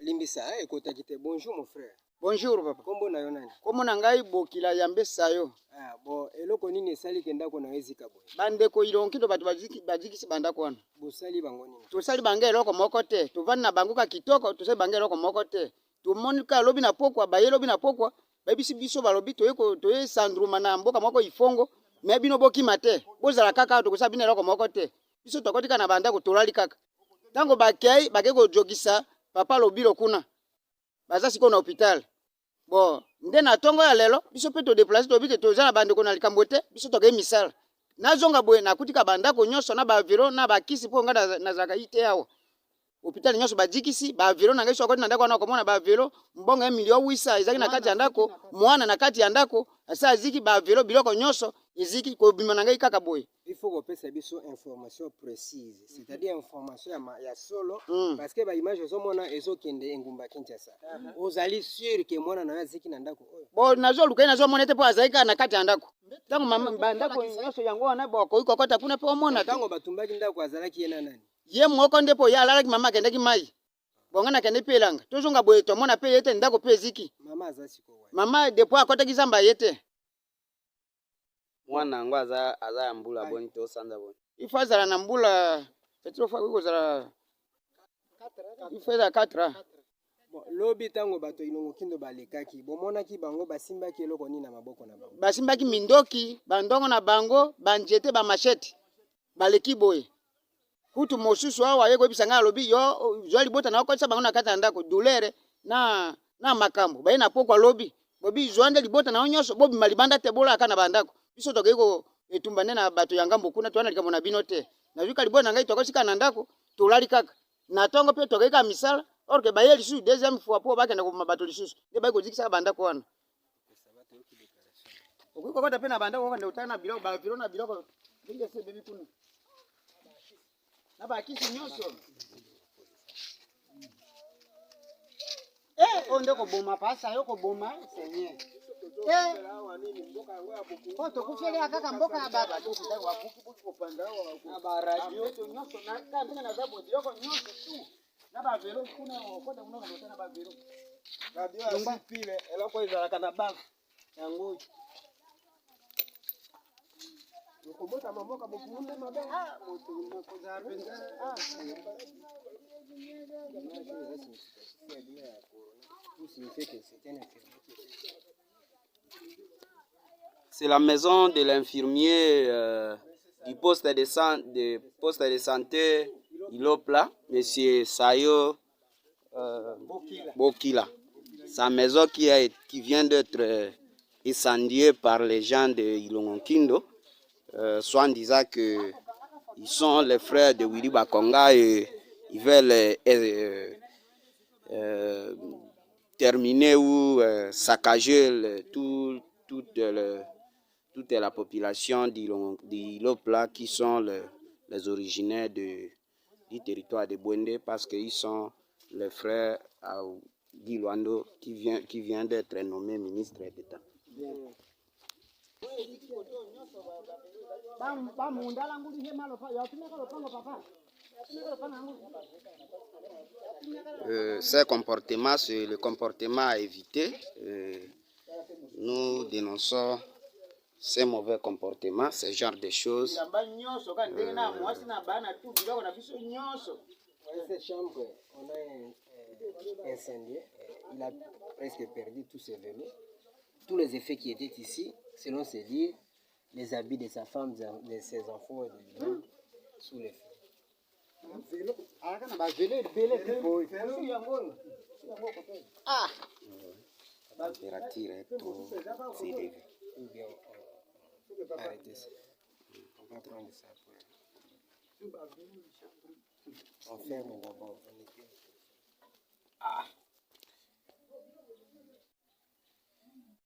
Limbisa, écoute, bonjour mon frère. Bonjour papa. Kombo na yo nani? Kombo na ngai Bokila Yambe Sayo. Ah bon, eloko nini esali kenda ko na ezika boy. Bandeko ilonkido bato bajikisi bandako wana. Bosali bango nini? Tosali bange eloko moko te. Tovandi na bango ka kitoko, tosali bange eloko moko te. Tomoni ka lobi na pokwa, baye lobi na pokwa, babisi biso balobi toye sandruma na mboka moko ifongo, me bino bokima te. Bozala kaka tokosala bino eloko moko te. Biso tokotika na bandako tolali kaka. Tango bakei bakeko jokisa papa lobilo kuna. Baza siko na hôpital. Bon, nde na tongo ya lelo, biso pe to déplacer to bite to zana bandeko na likambo te, biso to ke misala. Nazonga boye na kutika bandako nyonso na ba aviron na bakisi po nga na zaka ite yawo. Hôpital nyonso bajikisi, ba aviron na ngai na ndako na komona ba aviron, mbonga 1,800,000 ezaki na kati ya ndako, mwana na kati ya ndako, asa ziki ba aviron biloko nyonso, eziki ko bima na ngai kaka boye. Il faut qu'on pèse information précise, c'est-à-dire information ya solo, parce que ba image ozomona ezokende engumba Kinshasa. Ozali sûr que mwana na ziki na ndako oyo. Bon nazo lukai nazo mona te po azaika na kati ya ndako. Tango mama bandako nyonso yango wana boko iko kota kuna po mona tango batumbaki ndako azalaki yena nani? Ye moko nde po ya alalaki mama kendeki mai. Bonga na kende pelanga. Tozonga boye to mona pe yete ndako pe ziki. Mama azasiko wa. Mama depo akotaki zamba yete. Mwana ngo aza ya mbula boni to sanza boni. Ifazala na mbula petro fa ko zala 4. Ifeza 4. Bon, lobi tango bato Ilongo Kindo balekaki, bomonaki bango basimbaki eloko nini na maboko na bango. Basimbaki mindoki, bandongo na bango, banjete ba machete. Baleki boye. Kutu mosusu awa yeko bisanga lobi yo zwali bota na okotsa bango na kata ndako douleur na makambo. Baye na pokwa lobi. Bobi zwande libota na onyoso bobi malibanda te bola kana bandako. Biso tokeko etumbane na bato ya ngambo kuna twana likambo na bino te. Na vika libona ngai tokosika na ndako tolali kaka. Na tongo pe tokeka misala or ke baye lisu deuxième fois po bakenda ko mabato lisusu. Ne baye kozikisa bandako wana. Okuko kota pe na bandako kwa ndio tana biloko ba vilo na biloko ndenge se bebi kuna. Na bakisi nyonso. Onde ko boma pasa yo ko boma senye. Foto kufele akaka mboka ya baba tu wa kuki kopanda wa ba radio to nyonso na kambina na zabo diloko nyonso tu. Na ba velo kuna okota kuna na ba velo. Radio ya pile eloko izala kana baba yango. Ukobota mamoka bokunde mabe moto makoza penza C'est la maison de l'infirmier du poste de santé Ilopla, monsieur Sayo Bokila. Sa maison qui vient d'être incendiée par les gens de Ilongo Kindo. Soit en disant que ils sont les frères de Willy Bakonga et ils veulent terminer ou saccager toute la population d'Ilopla qui sont les originaires du territoire de Bwende parce qu'ils sont les frères à Guy Luando qui vient d'être nommé ministre d'État. Ces comportements, c'est le comportement à éviter. Nous dénonçons ces mauvais comportements, ce genre de choses. Cette chambre, on a incendié. Il a presque perdu tous ses vélos. Tous les effets qui étaient ici, selon ses dires, les habits de sa femme, de ses enfants et de lui, sous les feux. La température est trop élevée. Ou bien arrêtez ça. On va prendre ça après. On ferme d'abord.